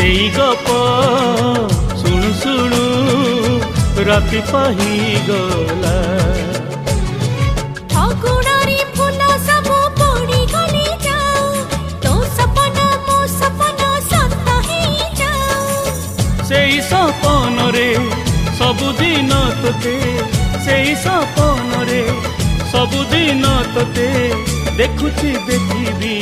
एई गप शुणु शुणु राति पाही गला। अगुणारी फूल सब पड़ी गली जाओ, तो सपना मो सपना सत ही जाओ। सेई सपन रे सबुदिन तोते, सेई सपन रे सबुदिन तोते देखुची देखिबी।